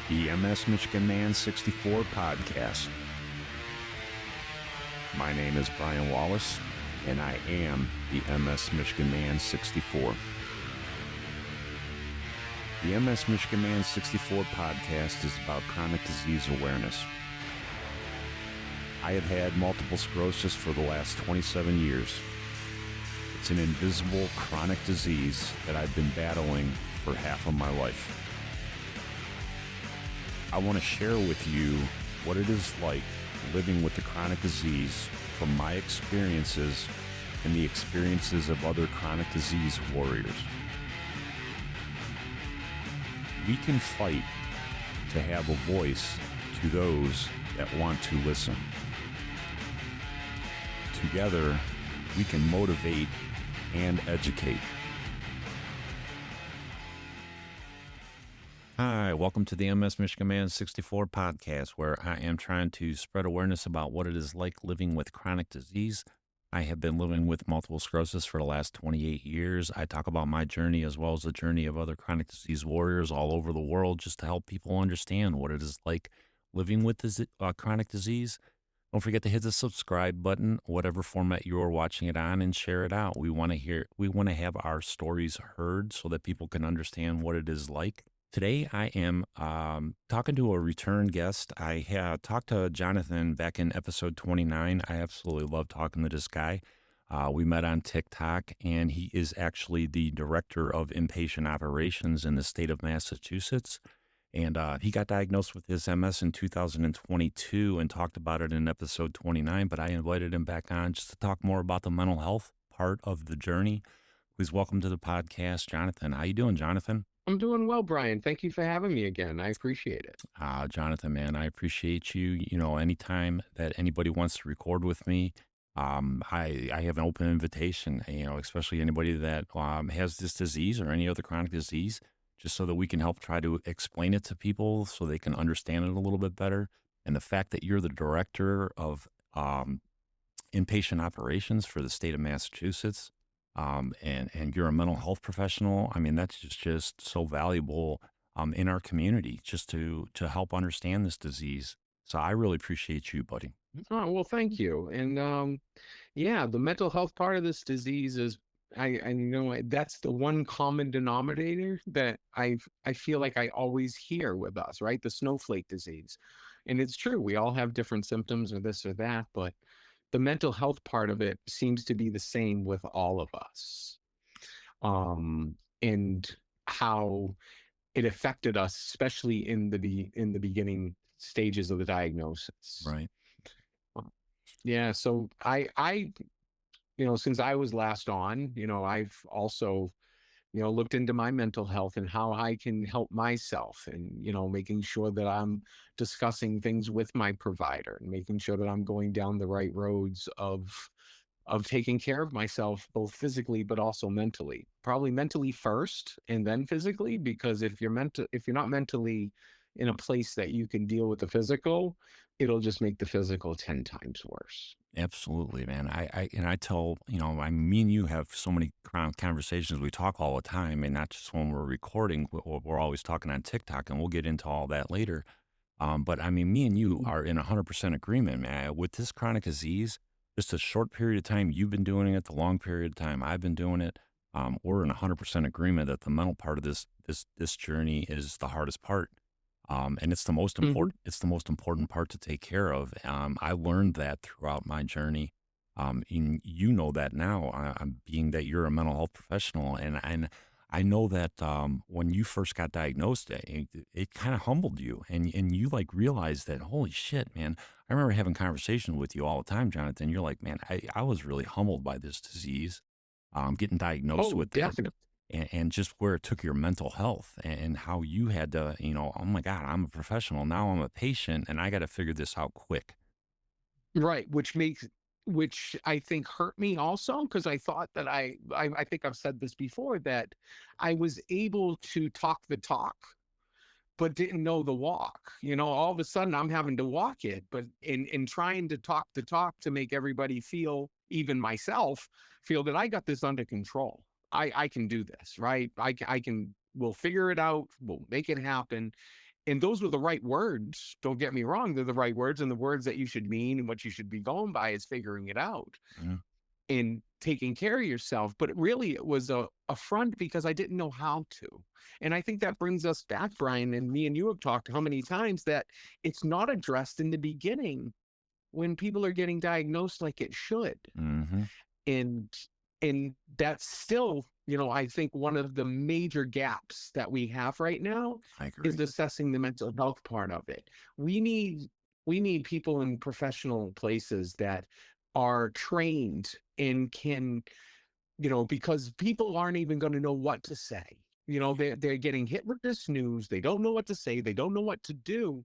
the MS Michigan Man 64 podcast. My name is Brian Wallace, and I am the MS Michigan Man 64. The MS Michigan Man 64 podcast is about chronic disease awareness. I have had multiple sclerosis for the last 27 years. It's an invisible chronic disease that I've been battling for half of my life. I want to share with you what it is like living with the chronic disease from my experiences and the experiences of other chronic disease warriors. We can fight to have a voice to those that want to listen. Together, we can motivate and educate. Hi, welcome to the MS Michigan Man 64 podcast, where I am trying to spread awareness about what it is like living with chronic disease. I have been living with multiple sclerosis for the last 28 years. I talk about my journey as well as the journey of other chronic disease warriors all over the world, just to help people understand what it is like living with this chronic disease. Don't forget to hit the subscribe button, whatever format you're watching it on, and share it out. We want to have our stories heard so that people can understand what it is like. Today, I am talking to a return guest. I had talked to Jonathan back in episode 29. I absolutely love talking to this guy. We met on TikTok, and he is actually the Director of Inpatient Operations in the state of Massachusetts. And he got diagnosed with his MS in 2022 and talked about it in episode 29. But I invited him back on just to talk more about the mental health part of the journey. Please welcome to the podcast, Jonathan. How you doing, Jonathan? I'm doing well, Brian. Thank you for having me again. I appreciate it. Jonathan, man, I appreciate you. You know, anytime that anybody wants to record with me, I have an open invitation, you know, especially anybody that has this disease or any other chronic disease, just so that we can help try to explain it to people so they can understand it a little bit better. And the fact that you're the Director of Inpatient Operations for the state of Massachusetts, and you're a mental health professional. I mean, that's just so valuable in our community, just to help understand this disease. So I really appreciate you, buddy. Oh, well, thank you. And yeah, the mental health part of this disease is, that's the one common denominator that I feel like I always hear with us, right? The snowflake disease. And it's true, we all have different symptoms or this or that, but the mental health part of it seems to be the same with all of us. And how it affected us, especially in the beginning stages of the diagnosis. Right. Yeah. So I, since I was last on, I've also, looked into my mental health and how I can help myself, and, making sure that I'm discussing things with my provider and making sure that I'm going down the right roads of taking care of myself, both physically but also mentally. Probably mentally first and then physically, because if you're not mentally in a place that you can deal with the physical, it'll just make the physical 10 times worse. Absolutely, man. I tell, me and you have so many conversations. We talk all the time, and not just when we're recording. We're always talking on TikTok, and we'll get into all that later. But I mean, me and you are in 100% agreement, man. With this chronic disease, just a short period of time, you've been doing it, the long period of time I've been doing it. We're in 100% agreement that the mental part of this journey is the hardest part. And it's the most important. It's the most important part to take care of. I learned that throughout my journey. And you know that now, being that you're a mental health professional, and I know that when you first got diagnosed, it kind of humbled you, and you like realized that, holy shit, man. I remember having conversations with you all the time, Jonathan. You're like, man, I was really humbled by this disease, getting diagnosed with it. Definitely. And just where it took your mental health and how you had to, oh my God, I'm a professional. Now I'm a patient and I got to figure this out quick. Right. Which I think hurt me also, because I thought that I think I've said this before, that I was able to talk the talk, but didn't know the walk. All of a sudden I'm having to walk it, but in trying to talk the talk to make everybody feel, even myself, feel that I got this under control. I can do this, right? We'll figure it out. We'll make it happen. And those were the right words. Don't get me wrong. They're the right words, and the words that you should mean and what you should be going by is figuring it out Mhm. and taking care of yourself. But really, it was a front because I didn't know how to. And I think that brings us back, Brian, and me and you have talked how many times that it's not addressed in the beginning when people are getting diagnosed like it should. Mhm. And that's still, I think one of the major gaps that we have right now I agree. is assessing the mental health part of it. We need people in professional places that are trained and can, because people aren't even going to know what to say. They're getting hit with this news. They don't know what to say. They don't know what to do.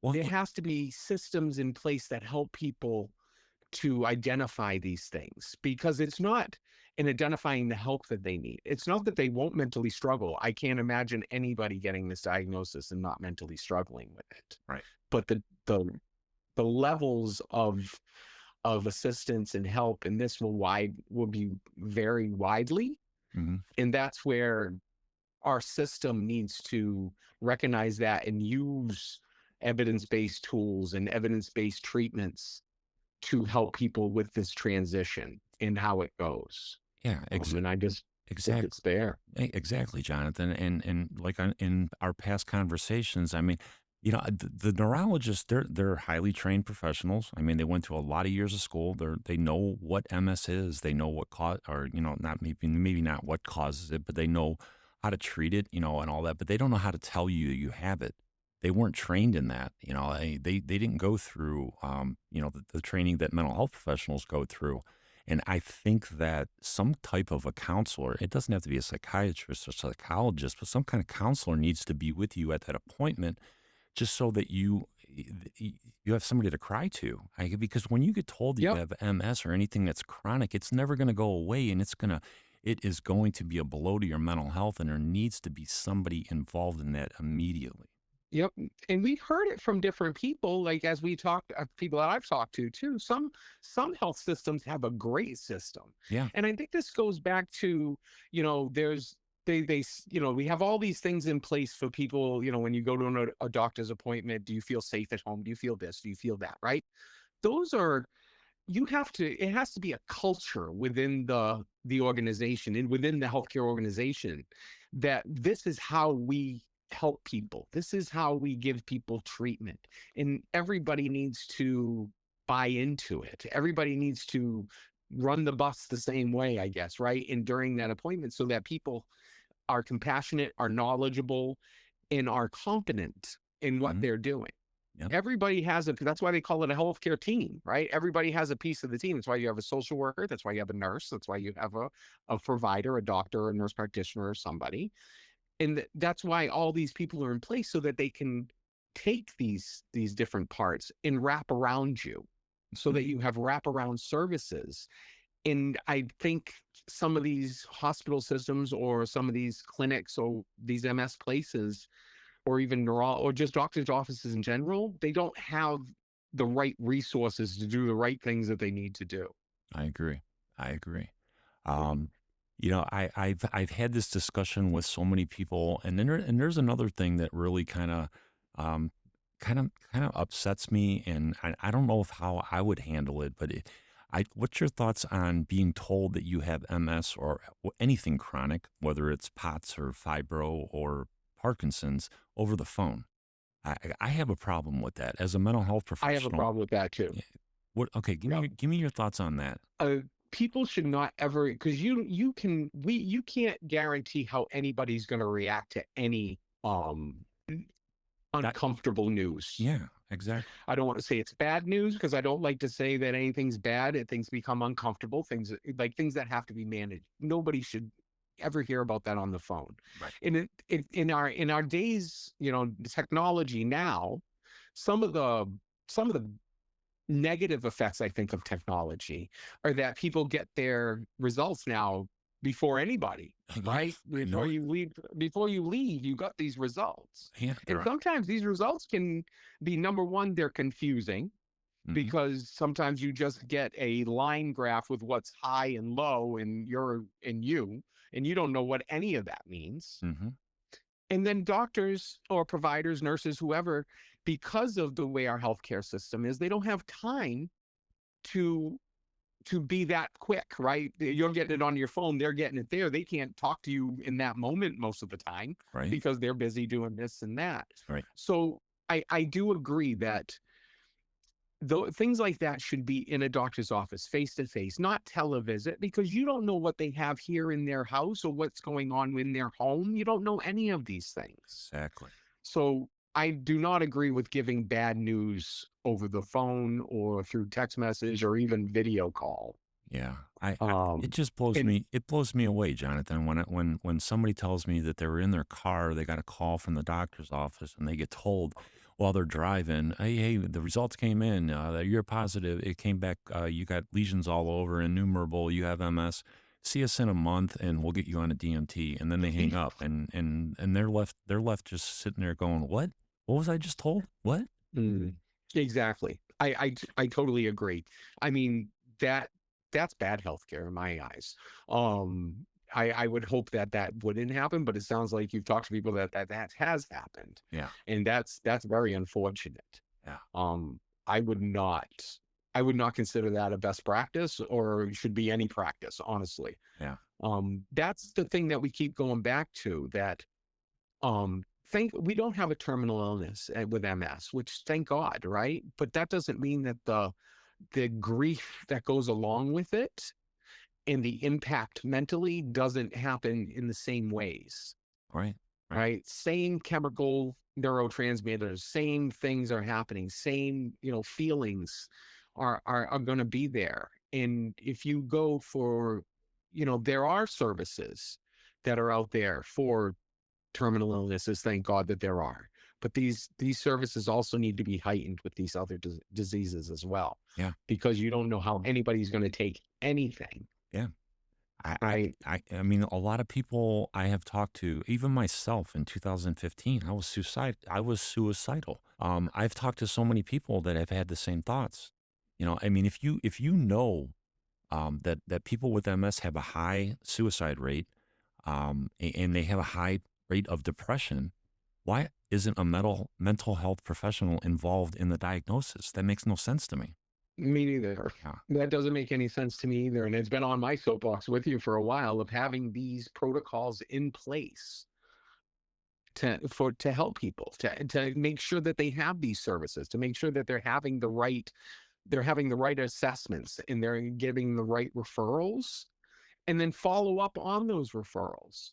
Well, There has to be systems in place that help people to identify these things, because it's not in identifying the help that they need. It's not that they won't mentally struggle. I can't imagine anybody getting this diagnosis and not mentally struggling with it. right. But the levels of assistance and help in this will be very widely. Mhm. And that's where our system needs to recognize that and use evidence-based tools and evidence-based treatments to help people with this transition and how it goes. Yeah, And I just think exactly. it's there. Exactly, Jonathan. And like in our past conversations, I mean, the neurologists, they're highly trained professionals. I mean, they went through a lot of years of school. They know what MS is. They know what cause, or not maybe not what causes it, but they know how to treat it, and all that. But they don't know how to tell you you have it. They weren't trained in that. They didn't go through the training that mental health professionals go through. And I think that some type of a counselor, it doesn't have to be a psychiatrist or psychologist, but some kind of counselor needs to be with you at that appointment, just so that you have somebody to cry to. Because when you get told that you Yep. have MS or anything that's chronic, it's never going to go away, and it is going to be a blow to your mental health, and there needs to be somebody involved in that immediately. Yep. And we heard it from different people, like as we talked, people that I've talked to too. Some health systems have a great system. Yeah. And I think this goes back to, there's we have all these things in place for people, when you go to a doctor's appointment, do you feel safe at home? Do you feel this? Do you feel that? Right? Those are it has to be a culture within the organization and within the healthcare organization, that this is how we help people. This is how we give people treatment. And everybody needs to buy into it. Everybody needs to run the bus the same way, I guess, right? And during that appointment, so that people are compassionate, are knowledgeable, and are competent in what Hmm. they're doing. Yep. Everybody has that's why they call it a healthcare team, right? Everybody has a piece of the team. That's why you have a social worker. That's why you have a nurse. That's why you have a provider, a doctor, a nurse practitioner, or somebody. And that's why all these people are in place, so that they can take these different parts and wrap around you, so Mhm. that you have wraparound services. And I think some of these hospital systems or some of these clinics or these MS places, or even or just doctors' offices in general, they don't have the right resources to do the right things that they need to do. I agree. I agree. Um, I've had this discussion with so many people, and there's another thing that really um, kind of upsets me, and I don't know if how I would handle it, but what's your thoughts on being told that you have MS or anything chronic, whether it's POTS or fibro or Parkinson's, over the phone? I have a problem with that as a mental health I have a professional. problem with that too. Yeah. What? Okay, Yeah. give me your thoughts on that. uh, People should not ever, because you can't guarantee how anybody's going to react to any That, uncomfortable news. yeah, exactly. I don't want to say it's bad news, because I don't like to say that anything's bad and things become uncomfortable, things that have to be managed. Nobody should ever hear about that on the phone. Right. And in our days, technology now, some of the negative effects, I think, of technology are that people get their results now before anybody, right? Yes, I know it. Before you leave, you got these results. Yeah, And they're. sometimes these results can be, number one, they're confusing, Hmm. because sometimes you just get a line graph with what's high and low and you, and you don't know what any of that means. Hmm. And then doctors or providers, nurses, whoever, because of the way our healthcare system is, they don't have time to be that quick, right? You're getting it on your phone, they're getting it there. They can't talk to you in that moment most of the time Right. because they're busy doing this and that. Right. So I do agree that though things like that should be in a doctor's office face to face, not televisit, because you don't know what they have here in their house or what's going on in their home. You don't know any of these things. Exactly. So I do not agree with giving bad news over the phone or through text message or even video call. Yeah. It Um, just blows and me. It blows me away, Jonathan. When somebody tells me that they were in their car, they got a call from the doctor's office, and they get told while they're driving, "Hey, the results came in. You're positive. It came back. You got lesions all over, innumerable. You have MS. See us in a month, and we'll get you on a DMT." And then they hang up, and they're left. They're left just sitting there going, "What? What was I just told? What?" Mm, exactly. I totally agree. I mean, that that's bad healthcare in my eyes. Um, I would hope that that wouldn't happen, but it sounds like you've talked to people that has happened, Yeah. and that's very unfortunate. Yeah. Um, I would not I would not consider that a best practice or should be any practice, honestly. Yeah. That's the thing that we keep going back to, that thank we don't have a terminal illness with MS, which thank God, right? But that doesn't mean that the grief that goes along with it and the impact mentally doesn't happen in the same ways, Right. Right. right? Same chemical neurotransmitters, same things are happening, same, feelings are going to be there. And if you go for, there are services that are out there for terminal illnesses, thank God that there are. But these services also need to be heightened with these other diseases as well, Yeah. because you don't know how anybody's going to take anything, Yeah. I, I, right? I mean, a lot of people I have talked to, even myself in 2015, I was suicidal. I've talked to so many people that have had the same thoughts. I mean, if you know, that people with MS have a high suicide rate, and they have a high rate of depression, why isn't a mental health professional involved in the diagnosis? That makes no sense to me. Me neither. Yeah. That doesn't make any sense to me either. And it's been on my soapbox with you for a while of having these protocols in place to help people, to make sure that they have these services, to make sure that they're having the right assessments and they're giving the right referrals, and then follow up on those referrals.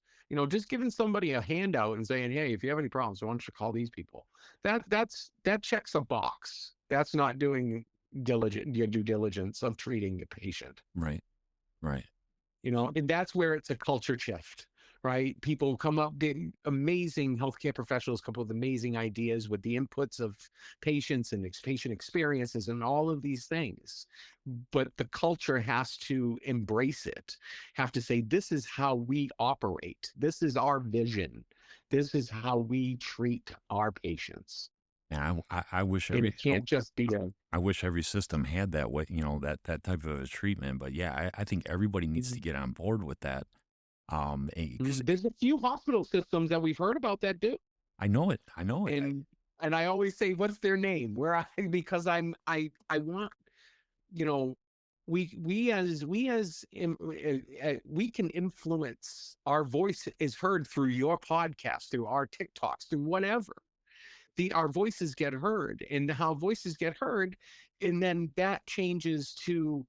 Just giving somebody a handout and saying, "Hey, if you have any problems, why don't you call these people?" That checks a box. That's not doing your due diligence of treating a patient. Right. Right. And that's where it's a culture shift, right? People come up, amazing healthcare professionals come up with amazing ideas with the inputs of patients and patient experiences and all of these things. But the culture has to embrace it, have to say, this is how we operate. This is our vision. This is how we treat our patients. Yeah. I wish And it oh, can't just be a I wish every system had that way, that type of a treatment. But yeah, I think everybody needs to get on board with that. Because there's a few hospital systems that we've heard about that do. I know it. I know it. And I always say, what's their name? Because I want, you know, we can influence. Our voice is heard through your podcast, through our TikToks, through whatever. Our voices get heard, and how voices get heard, and then that changes to,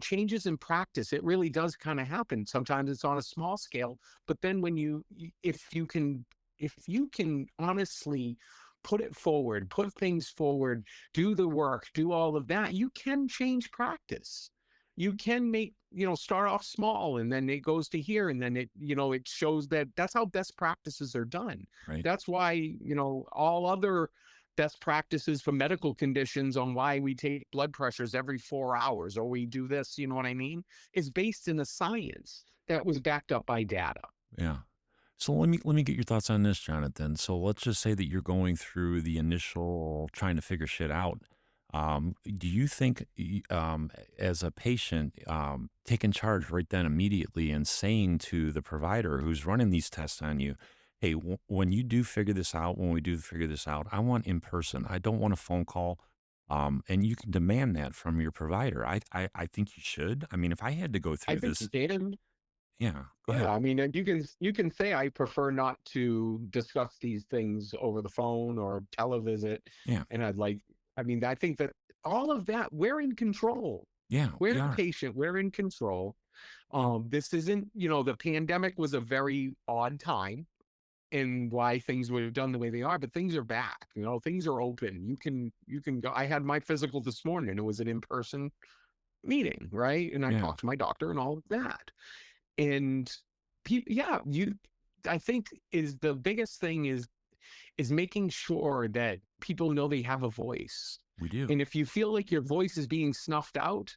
changes in practice. It really does kind of happen. Sometimes it's on a small scale, but then if you can honestly put things forward, do the work, do all of that, you can change practice. You can start off small, and then it goes to here, and then it shows that that's how best practices are done. Right. That's why, all other best practices for medical conditions on why we take blood pressures every 4 hours, or we do this, you know what I mean, is based in a science that was backed up by data. Yeah. So let me get your thoughts on this, Jonathan. So let's just say that you're going through the initial trying to figure shit out. Do you think, as a patient, taking charge right then immediately and saying to the provider who's running these tests on you, hey, when you do figure this out, when we do figure this out, I want in person. I don't want a phone call. And you can demand that from your provider. I think you should. I mean, if I had to go I through think you this, can. yeah, go Yeah, ahead. I mean, you can say I prefer not to discuss these things over the phone or televisit, Yeah, and I mean, I think that all of that we're in control. yeah, We're we the are. patient. We're in control. This isn't, the pandemic was a very odd time in why things would have done the way they are, but things are back. Things are open. You can go. I had my physical this morning. It was an in-person meeting, right? And I Yeah, talked to my doctor and all of that. And people, yeah, I think is the biggest thing is making sure that people know they have a voice. we do. And if you feel like your voice is being snuffed out,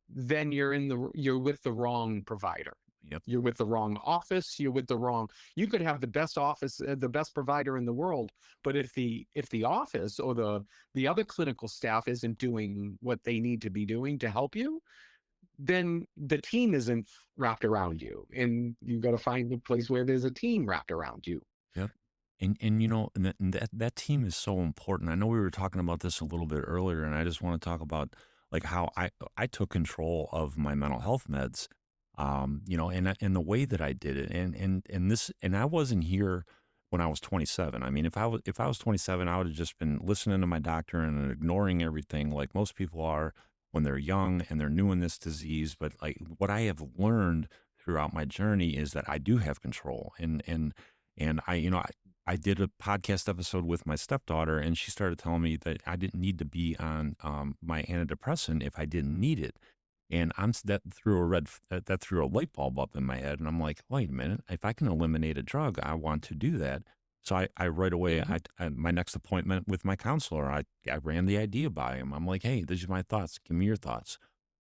then you're with the wrong provider. Yep, You're with the wrong office. You're with the wrong. You could have the best office, the best provider in the world, but if the office or the other clinical staff isn't doing what they need to be doing to help you, then the team isn't wrapped around you, and you got to find a place where there's a team wrapped around you. yep. And that team is so important. I know we were talking about this a little bit earlier, and I just want to talk about like how I took control of my mental health meds, and the way that I did it, and I wasn't here when I was 27. I mean, if I was 27, I would have just been listening to my doctor and ignoring everything, like most people are when they're young and they're new in this disease. But like what I have learned throughout my journey is that I do have control, and I did a podcast episode with my stepdaughter, and she started telling me that I didn't need to be on my antidepressant if I didn't need it. And that threw that threw a light bulb up in my head, and I'm like, wait a minute, if I can eliminate a drug, I want to do that. So I right away, Mhm. my next appointment with my counselor, I ran the idea by him. I'm like, hey, these are my thoughts. Give me your thoughts.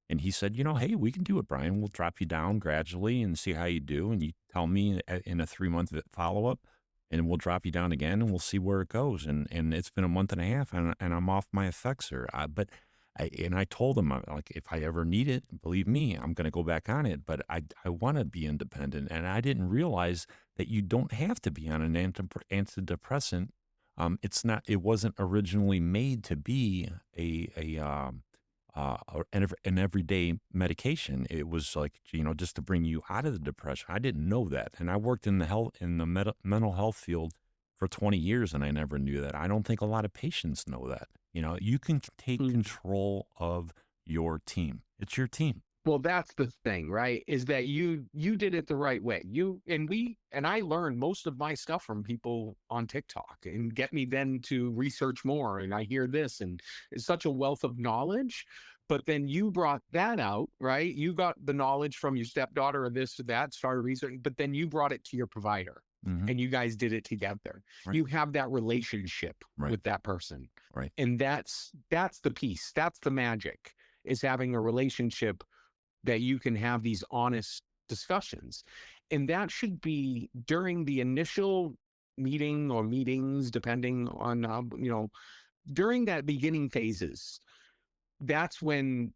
And he said, hey, we can do it, Brian. We'll drop you down gradually and see how you do. And you tell me in a 3 month follow up, and we'll drop you down again, and we'll see where it goes. And it's been a month and a half, and I'm off my Effexor. I told him, like, if I ever need it, believe me, I'm going to go back on it. But I want to be independent, and I didn't realize that you don't have to be on an antidepressant. It wasn't originally made to be an everyday medication. It was like, just to bring you out of the depression. I didn't know that. And I worked in the mental health field for 20 years, and I never knew that. I don't think a lot of patients know that. You can take Mm. control of your team. It's your team. Well, that's the thing, right? Is that you did it the right way. And I learned most of my stuff from people on TikTok and get me then to research more. And I hear this, and it's such a wealth of knowledge. But then you brought that out, right? You got the knowledge from your stepdaughter or this or that, started researching, but then you brought it to your provider Hmm. and you guys did it together. Right. You have that relationship Right. with that person. Right. And that's the piece. That's the magic, is having a relationship that you can have these honest discussions. And that should be during the initial meeting or meetings, depending on, during that beginning phases. That's when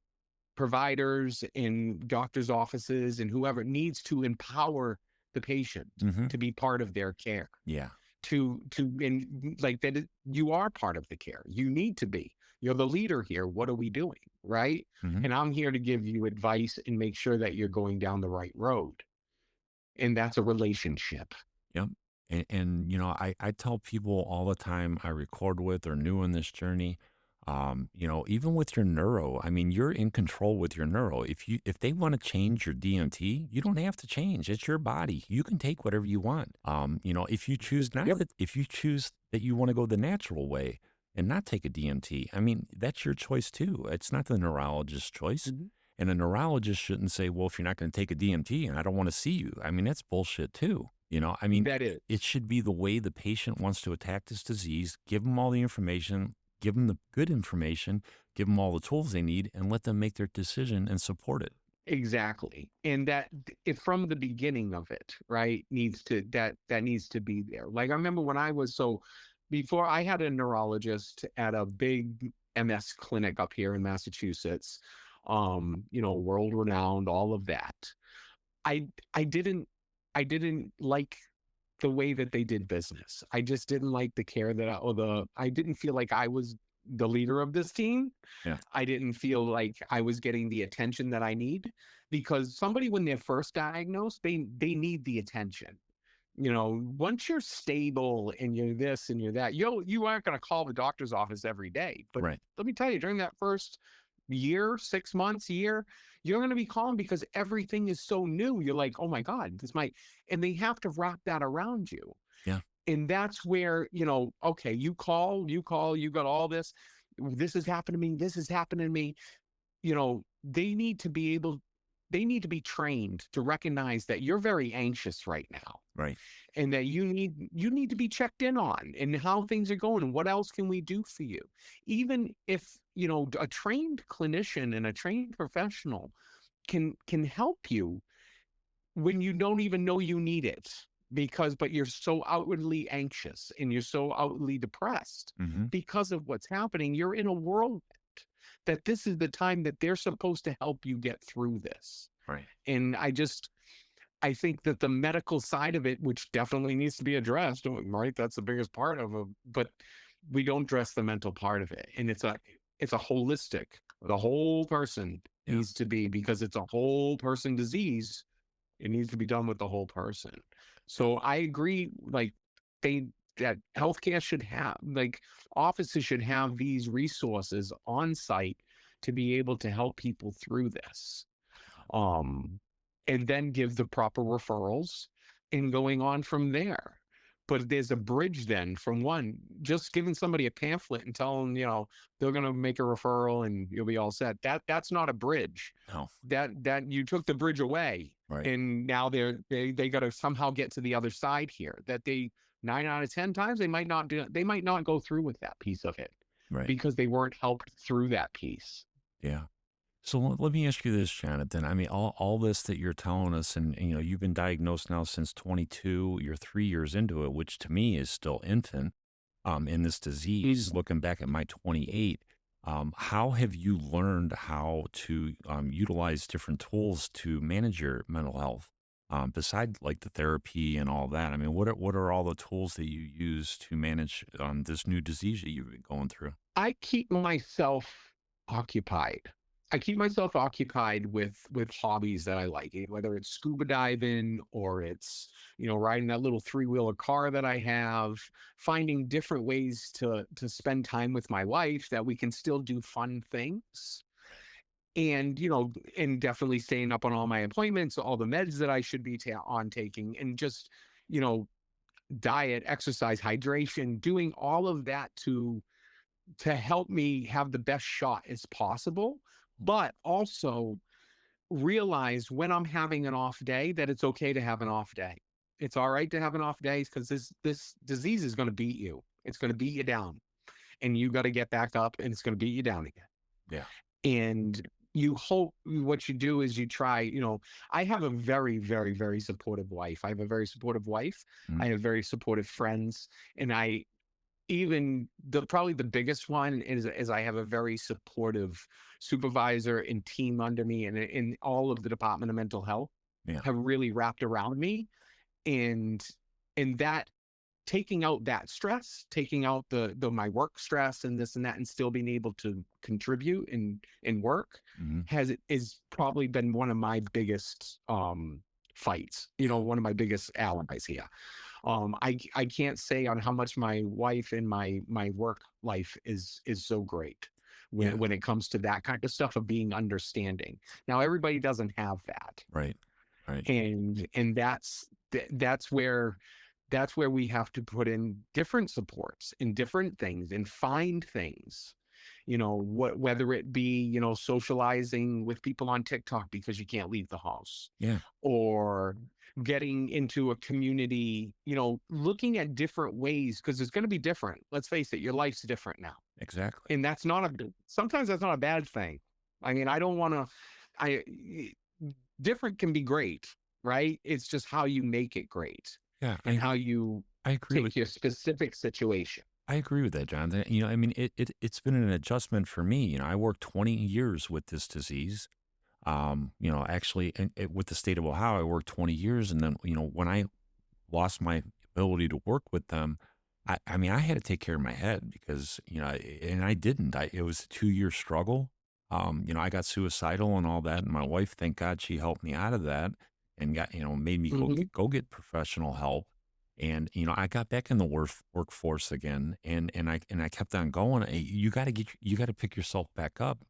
providers and doctors' offices and whoever needs to empower the patient Hmm. to be part of their care, Yeah. and like that you are part of the care. You need to be. You're the leader here. What are we doing? Right. Hmm. And I'm here to give you advice and make sure that you're going down the right road. And that's a relationship. Yep. And I tell people all the time I record with or new in this journey, even with your neuro, I mean, you're in control with your neuro. If they want to change your DMT, you don't have to change. It's your body. You can take whatever you want. If you choose not Yep. that, if you choose that you want to go the natural way and not take a DMT, I mean, that's your choice too. It's not the neurologist's choice. Mhm. And a neurologist shouldn't say, well, if you're not going to take a DMT and I don't want to see you. I mean, that's bullshit too. I mean, That it is. should be the way the patient wants to attack this disease. Give them all the information, give them the good information, give them all the tools they need, and let them make their decision and support it. Exactly. And that it from the beginning of it, right, that needs to be there. Like I remember when I was so before I had a neurologist at a big MS clinic up here in Massachusetts, world renowned, all of that. I I didn't I didn't like the way that they did business. I just didn't like the care that I didn't feel like I was the leader of this team. Yeah. I didn't feel like I was getting the attention that I need, because somebody, when they're first diagnosed, they need the attention. Once you're stable and you're this and you're that, you aren't going to call the doctor's office every day. But Right. let me tell you, during that first year, 6 months, year, you're going to be calling because everything is so new. You're like, oh my God, and they have to wrap that around you. Yeah. And that's where, okay, you got all this. This has happened to me. This has happened to me. They need to be trained to recognize that you're very anxious right now, Right. and that you need to be checked in on and how things are going and what else can we do for you. Even if, a trained clinician and a trained professional can help you when you don't even know you need it, but you're so outwardly anxious and you're so outwardly depressed Mm-hmm. because of what's happening. You're in a whirlwind, that this is the time that they're supposed to help you get through this. Right. And I think that the medical side of it, which definitely needs to be addressed, right? That's the biggest part of it, but we don't address the mental part of it. And it's a holistic, the whole person needs to be, because it's a whole person disease. It needs to be done with the whole person. So I agree, like that healthcare should have, like offices should have these resources on site to be able to help people through this. And then give the proper referrals and going on from there. But there's a bridge then from just giving somebody a pamphlet and telling them, they're going to make a referral and you'll be all set. That's not a bridge. No. That you took the bridge away. Right. And now they got to somehow get to the other side here. That 9 out of 10 times they might not go through with that piece of it. Right. Because they weren't helped through that piece. Yeah. So let me ask you this, Jonathan. I mean, all this that you're telling us, and you've been diagnosed now since 22. You're 3 years into it, which to me is still infant in this disease. Looking back at my 28, how have you learned how to utilize different tools to manage your mental health, beside like the therapy and all that? I mean, what are all the tools that you use to manage this new disease that you've been going through? I keep myself occupied. with hobbies that I like, whether it's scuba diving or it's, riding that little 3-wheeler car that I have, finding different ways to spend time with my wife that we can still do fun things. And, and definitely staying up on all my appointments, all the meds that I should be taking, and just, diet, exercise, hydration, doing all of that to help me have the best shot as possible, but also realize when I'm having an off day that it's okay to have an off day. It's all right to have an off day, because this disease is going to beat you. It's going to beat you down, and you got to get back up, and it's going to beat you down again. Yeah. And you hope, what you do is you try, I have a very, very, very supportive wife. I have very supportive friends. And probably the biggest one is I have a very supportive supervisor and team under me, and in all of the Department of Mental Health have really wrapped around me. And that, taking out that stress, taking out the my work stress and this and that, and still being able to contribute and work, is probably been one of my biggest fights, one of my biggest allies here. I can't say on how much my wife and my work life is so great when it comes to that kind of stuff, of being understanding. Now, everybody doesn't have that. Right. And that's where we have to put in different supports and different things and find things, whether it be, socializing with people on TikTok because you can't leave the house, or getting into a community, looking at different ways, because it's going to be different. Let's face it, your life's different now. Exactly. And sometimes that's not a bad thing. I mean, different can be great, right? It's just how you make it great. Yeah. And how you take your specific situation. I agree with that, Jonathan. I mean, it's been an adjustment for me. I worked 20 years with this disease. Actually, with the state of Ohio, I worked 20 years. And then, when I lost my ability to work with them, I mean, I had to take care of my head because, and I didn't. It was a 2-year struggle. I got suicidal and all that. And my wife, thank God, she helped me out of that and made me Mhm. go get professional help. And, I got back in the workforce again, and I kept on going. You got to pick yourself back up.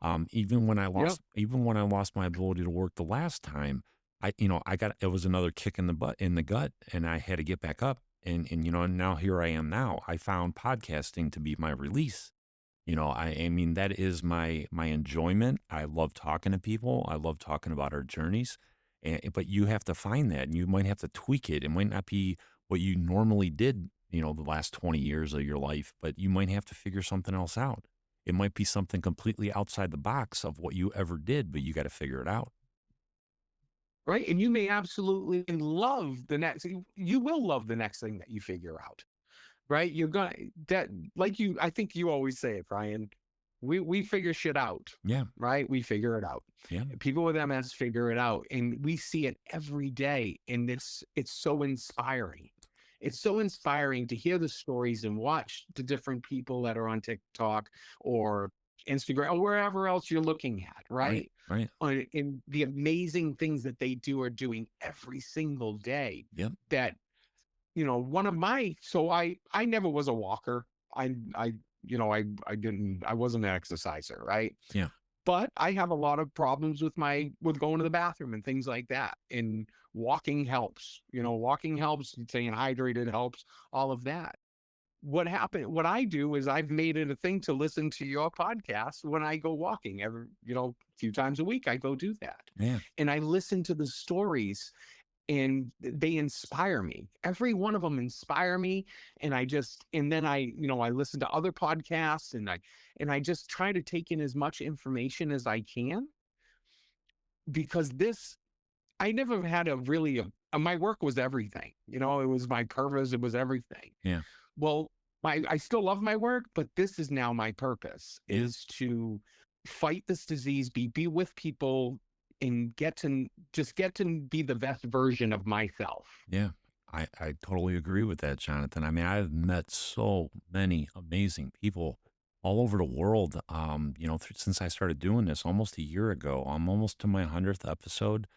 Yep. Even when I lost my ability to work the last time, it was another kick in the gut, and I had to get back up. And now here I am now. I found podcasting to be my release. I mean, that is my enjoyment. I love talking to people. I love talking about our journeys. But you have to find that, and you might have to tweak it. It might not be what you normally did, the last 20 years of your life, but you might have to figure something else out. It might be something completely outside the box of what you ever did, but you got to figure it out. Right. And you may absolutely love the next, you will love the next thing that you figure out. Right. You're gonna that like you I think you always say it, Brian. We figure shit out. Yeah. Right. We figure it out. Yeah. People with MS figure it out. And we see it every day. And it's so inspiring. It's so inspiring to hear the stories and watch the different people that are on TikTok or Instagram or wherever else you're looking at, Right. right? Right. And the amazing things that they are doing every single day Yep. that one of my so I never was a walker. I I wasn't an exerciser, right? Yeah. But I have a lot of problems with my with going to the bathroom and things like that. And walking helps. Walking helps, staying hydrated helps, all of that. What I do is I've made it a thing to listen to your podcast when I go walking a few times a week. I go do that. Yeah. And I listen to the stories and they inspire me. Every one of them inspire me. And then I listen to other podcasts and I just try to take in as much information as I can because I never had my work was everything. It was my purpose. It was everything. Yeah. Well, I still love my work, but this is now my purpose Yeah. is to fight this disease, be with people and get to be the best version of myself. Yeah, I totally agree with that, Jonathan. I mean, I've met so many amazing people all over the world. Since I started doing this almost a year ago, I'm almost to my 100th episode.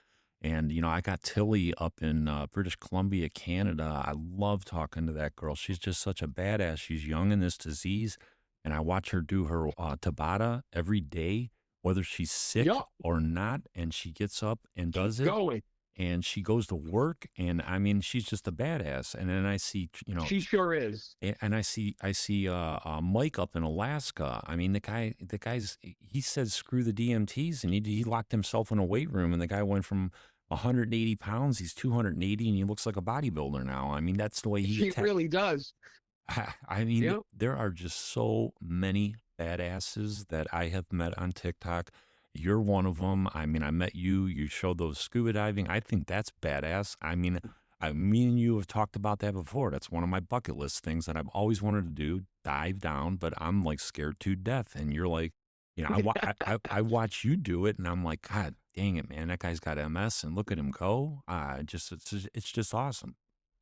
And, I got Tilly up in British Columbia, Canada. I love talking to that girl. She's just such a badass. She's young in this disease. And I watch her do her Tabata every day, whether she's sick Yup, or not. And she gets up and keep does it, going. and she goes to work, and I mean, she's just a badass. And then I see, She sure is. and I see Mike up in Alaska. I mean, he said screw the DMTs, and he locked himself in a weight room, and the guy went from 180 pounds, he's 280, and he looks like a bodybuilder now. I mean, that's the way he She really does. I mean, Yep. there are just so many badasses that I have met on TikTok. You're one of them. I mean, I met you. You showed those scuba diving. I think that's badass. I mean, me and you have talked about that before. That's one of my bucket list things that I've always wanted to do, dive down, but I'm like scared to death. And you're like, I watch you do it, and I'm like, God dang it, man, that guy's got MS, and look at him go. It's just awesome.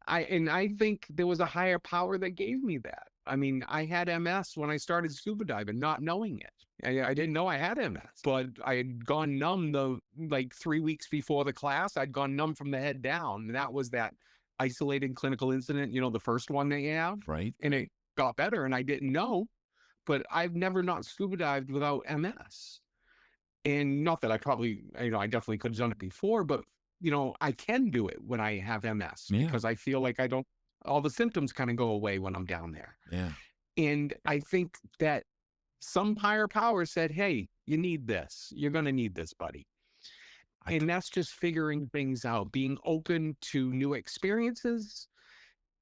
I think there was a higher power that gave me that. I mean, I had MS when I started scuba diving, not knowing it. I didn't know I had MS, but I had gone numb the like 3 weeks before the class. I'd gone numb from the head down. And that was that isolated clinical incident, the first one they have. Right? And it got better and I didn't know, but I've never not scuba dived without MS. And not that I probably, I definitely could have done it before, but I can do it when I have MS Yeah. because I feel like all the symptoms kind of go away when I'm down there. Yeah. And I think that some higher power said, hey, you need this. You're going to need this, buddy. I And that's just figuring things out, being open to new experiences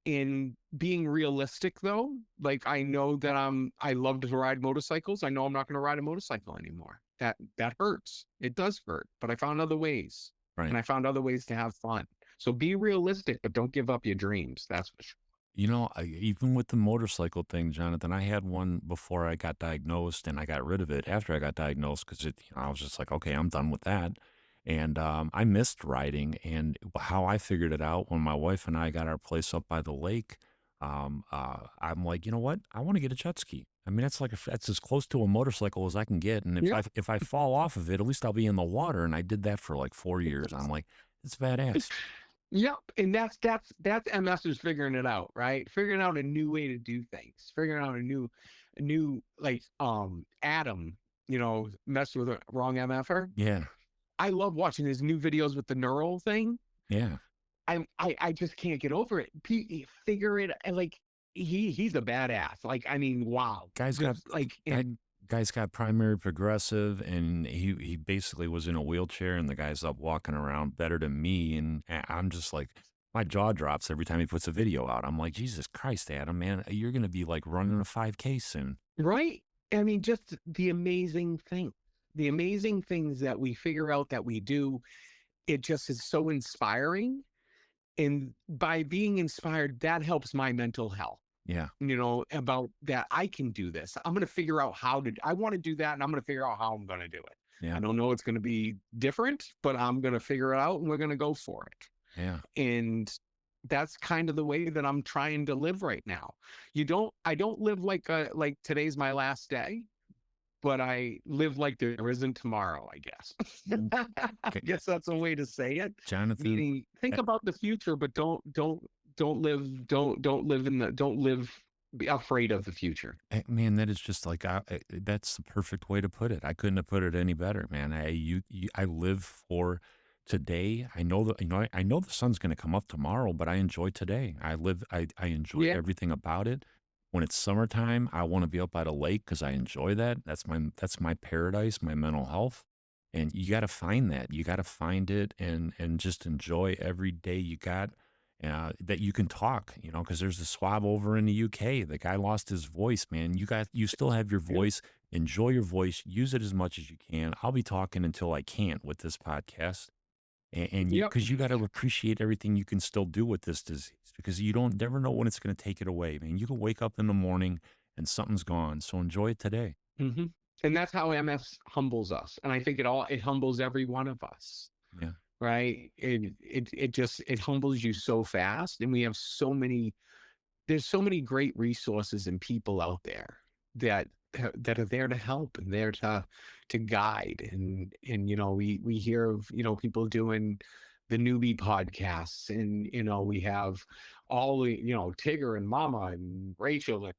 and being realistic though. Like I know that I love to ride motorcycles. I know I'm not going to ride a motorcycle anymore. That hurts. It does hurt, but I found other ways. Right. And I found other ways to have fun. So be realistic, but don't give up your dreams. That's for sure. Even with the motorcycle thing, Jonathan, I had one before I got diagnosed, and I got rid of it after I got diagnosed because I was just like, okay, I'm done with that. And I missed riding. And how I figured it out when my wife and I got our place up by the lake, I'm like, you know what? I want to get a jet ski. I mean, that's as close to a motorcycle as I can get. And Yep. if I fall off of it, at least I'll be in the water. And I did that for like 4 years. I'm like, it's badass. Yep. And that's MS is figuring it out, right? Figuring out a new way to do things, figuring out a new like Adam, mess with a wrong MFer. Yeah, I love watching his new videos with the neural thing. yeah. I just can't get over it. Figure it like he's a badass. Like, I mean, wow. Guy's got Just like, guy and guy's got primary progressive, and he basically was in a wheelchair, and the guy's up walking around better than me, and I'm just like, my jaw drops every time he puts a video out. I'm like, Jesus Christ, Adam, man, you're gonna be like running a 5K soon. right. I mean, just the amazing things that we figure out that we do. It just is so inspiring. And by being inspired, that helps my mental health. Yeah, About that I can do this. I'm going to figure out I want to do that, and I'm going to figure out how I'm going to do it. I yeah, don't know it's going to be different, but I'm going to figure it out and we're going to go for it. yeah. And that's kind of the way that I'm trying to live right now. I don't live like today's my last day, but I live like there isn't tomorrow, I guess. Mm, I okay, guess that's a way to say it. Jonathan. Meaning, think eh, about the future, but don't live be afraid of the future. Man, that is just like that's the perfect way to put it. I couldn't have put it any better, man. I live for today. I know that I know the sun's going to come up tomorrow, but I enjoy today. I enjoy Yeah. everything about it. When it's summertime, I want to be up by the lake because I enjoy that. That's my paradise, my mental health. And you got to find that. You got to find it and just enjoy every day you got that you can talk, because there's a swab over in the UK. The guy lost his voice, man. You still have your Yeah. voice. Enjoy your voice. Use it as much as you can. I'll be talking until I can't with this podcast, and Yep. because you got to appreciate everything you can still do with this disease because you don't never know when it's going to take it away, man. You can wake up in the morning and something's gone. So enjoy it today. Hmm. And that's how MS humbles us. And I think it humbles every one of us. Yeah, Right. It humbles you so fast. And we have there's so many great resources and people out there that that are there to help and there to guide. And we hear of people doing the newbie podcasts, and we have all the Tigger and Mama and Rachel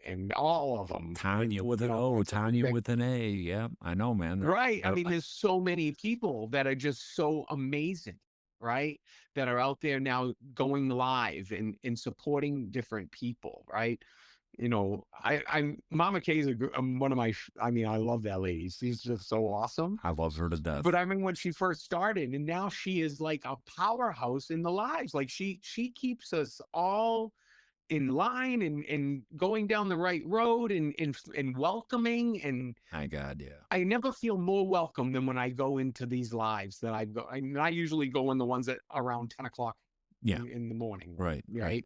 and all of them. Tanya And with an O, Tanya with an A. Yeah, I know, man. right. I mean, there's so many people that are just so amazing, right? That are out there now going live and supporting different people, right? I'm Mama K is one of my. I mean, I love that lady. She's just so awesome. I love her to death. But I mean, when she first started, and now she is like a powerhouse in the lives. Like she keeps us all in line and going down the right road and welcoming. And My God, yeah. I never feel more welcome than when I go into these lives that I usually go in the ones that around 10 o'clock Yeah, in the morning. right, right. Right.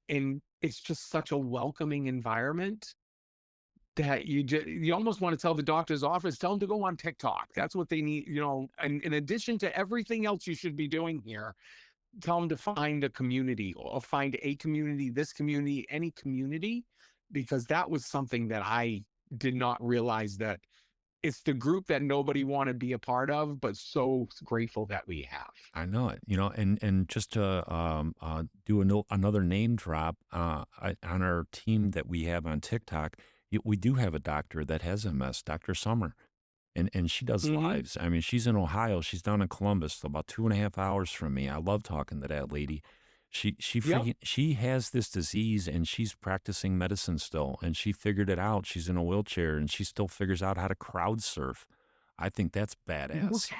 And it's just such a welcoming environment that you almost want to tell the doctor's office, tell them to go on TikTok. That's what they need, and in addition to everything else you should be doing here, tell them to find a community or find a community, this community, any community, because that was something that I did not realize, that it's the group that nobody want to be a part of, but so grateful that we have. I know it, and just to do another name drop on our team that we have on TikTok, we do have a doctor that has MS, Dr. Summer, and she does Hmm. lives. I mean, she's in Ohio. She's down in Columbus, about 2.5 hours from me. I love talking to that lady. Yep. She has this disease and she's practicing medicine still, and she figured it out. She's in a wheelchair and she still figures out how to crowd surf. I think that's badass,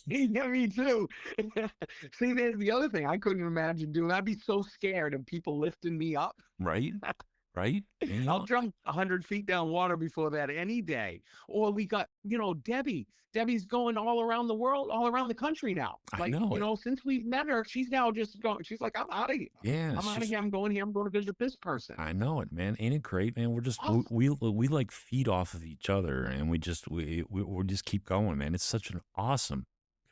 Yeah, me too. See, there's the other thing I couldn't imagine doing. I'd be so scared of people lifting me up. right? Right? I'll jump 100 feet down water before that any day. Or we got, Debbie. Debbie's going all around the world, all around the country now. I Like, know it. since we've met her, she's now just going. She's like, I'm out of here. Yeah, I'm out of here. I'm going here. I'm going to visit this person. I know it, man. Ain't it great, man? We're just Awesome. we like feed off of each other, and we just keep going, man. It's such an awesome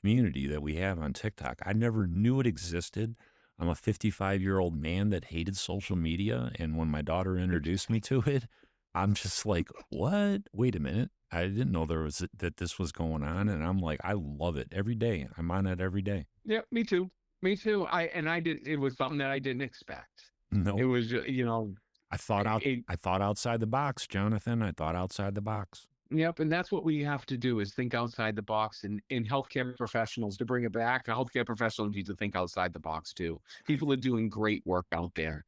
community that we have on TikTok. I never knew it existed. I'm a 55-year-old man that hated social media, and when my daughter introduced me to it, I'm just like, "What? Wait a minute. I didn't know there was that this was going on." And I'm like, "I love it every day. I'm on it every day." Yeah, me too. Me too. I did. It was something that I didn't expect. It Nope. was, you know, it. I thought outside the box, Jonathan. I thought outside the box. Yep, and that's what we have to do is think outside the box. And in healthcare professionals, to bring it back, healthcare professionals need to think outside the box too. People are doing great work out there,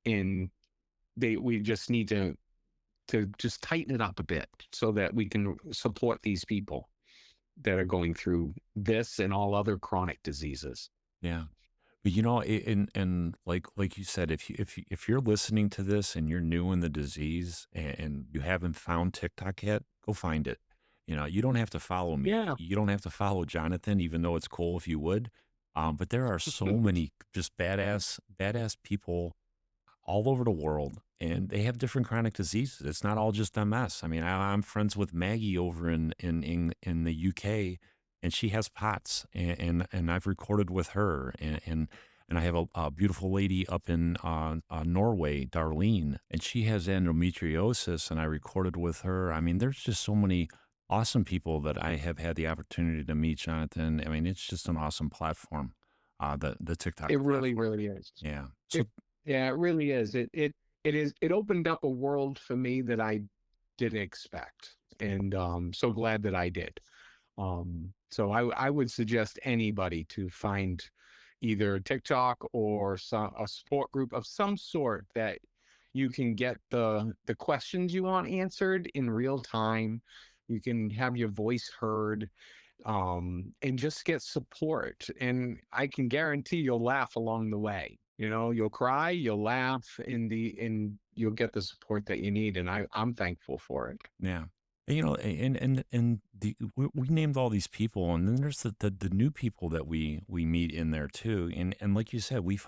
and we just need to just tighten it up a bit so that we can support these people that are going through this and all other chronic diseases. Yeah. But and like you said, if you're listening to this and you're new in the disease and you haven't found TikTok yet, go find it. You don't have to follow me. Yeah. You don't have to follow Jonathan, even though it's cool if you would. But there are so many just badass people all over the world, and they have different chronic diseases. It's not all just MS. I mean, I'm friends with Maggie over in the UK, and she has POTS, and I've recorded with her, and I have a beautiful lady up in Norway, Darlene, and she has endometriosis, and I recorded with her. I mean, there's just so many awesome people that I have had the opportunity to meet, Jonathan. I mean, it's just an awesome platform, the TikTok It really, platform. really is. Yeah. So It, yeah, it really is. It opened up a world for me that I didn't expect, and so glad that I did. So I would suggest anybody to find either TikTok or a support group of some sort that you can get the questions you want answered in real time. You can have your voice heard, and just get support. And I can guarantee you'll laugh along the way. You'll cry, you'll laugh, and you'll get the support that you need. And I'm thankful for it. yeah. And, we named all these people, and then there's the new people that we meet in there too. And like you said, we've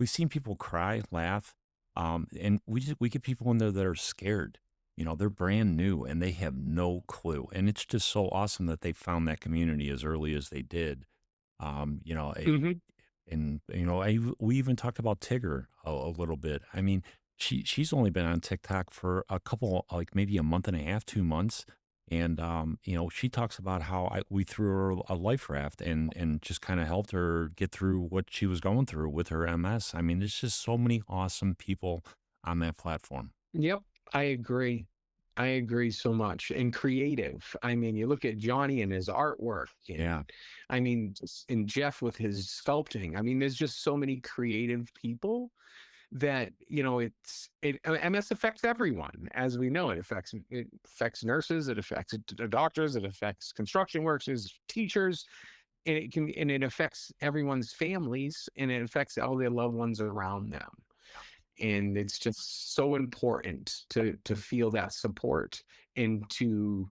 seen people cry, laugh, and we get people in there that are scared. They're brand new and they have no clue. And it's just so awesome that they found that community as early as they did. Um, you know, Hmm. and we even talked about Tigger a little bit. I mean, she's only been on TikTok for a couple, like maybe a month and a half, 2 months, and she talks about how we threw her a life raft and just kind of helped her get through what she was going through with her MS. I mean, there's just so many awesome people on that platform. Yep, I agree. I agree so much. And creative. I mean, you look at Johnny and his artwork, Yeah, and I mean, and Jeff with his sculpting. I mean, there's just so many creative people that MS affects everyone. As we know, it affects nurses, it affects doctors, it affects construction workers, teachers, and it affects everyone's families, and it affects all their loved ones around them. And it's just so important to feel that support, and to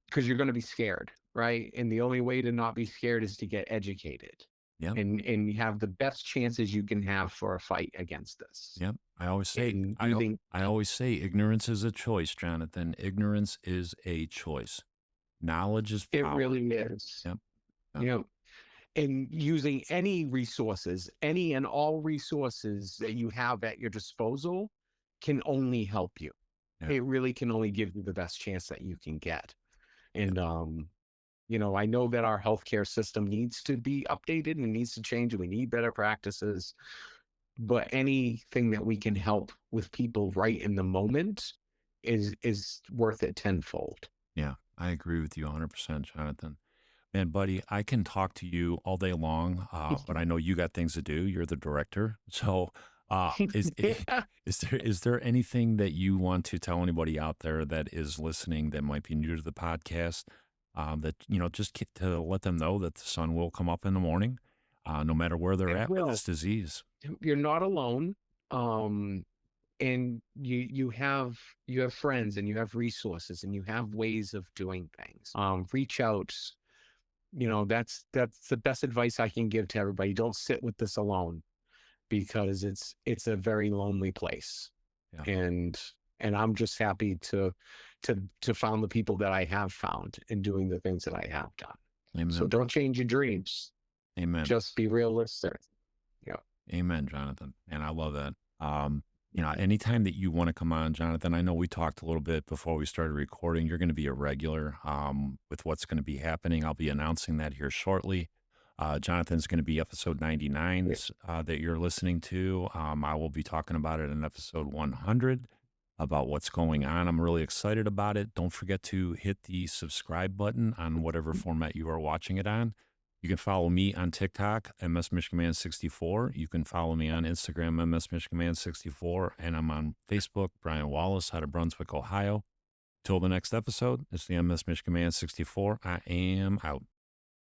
because you're going to be scared, right? And the only way to not be scared is to get educated, yep, and you have the best chances you can have for a fight against this. yep. And using I always say ignorance is a choice, Jonathan. Ignorance is a choice. Knowledge is It power. really is, Yep. Yep. you know, and using any resources, any and all resources that you have at your disposal can only help you. Yeah. It really can only give you the best chance that you can get. And I know that our healthcare system needs to be updated and needs to change, and we need better practices. But anything that we can help with people right in the moment is worth it tenfold. Yeah, I agree with you 100%, Jonathan. Man, buddy, I can talk to you all day long, but I know you got things to do. You're the director. So, Yeah. is there anything that you want to tell anybody out there that is listening that might be new to the podcast? That to let them know that the sun will come up in the morning, no matter where they're It at with will. this disease. You're not alone. Um, and you have friends, and you have resources, and you have ways of doing things. Reach out. That's the best advice I can give to everybody. Don't sit with this alone, because it's a very lonely place. Yeah. And I'm just happy to found the people that I have found, and doing the things that I have done. So Amen. don't change your dreams. Amen. Just be realistic. Yeah. Amen, Jonathan. And I love that. Anytime that you want to come on, Jonathan, I know we talked a little bit before we started recording. You're going to be a regular with what's going to be happening. I'll be announcing that here shortly. Jonathan's going to be episode 99 Yeah. that you're listening to. I will be talking about it in episode 100 about what's going on. I'm really excited about it. Don't forget to hit the subscribe button on whatever format you are watching it on. You can follow me on TikTok, MS Michigan Man 64. You can follow me on Instagram, MS Michigan Man 64. And I'm on Facebook, Brian Wallace out of Brunswick, Ohio. Till the next episode, it's the MS Michigan Man 64. I am out.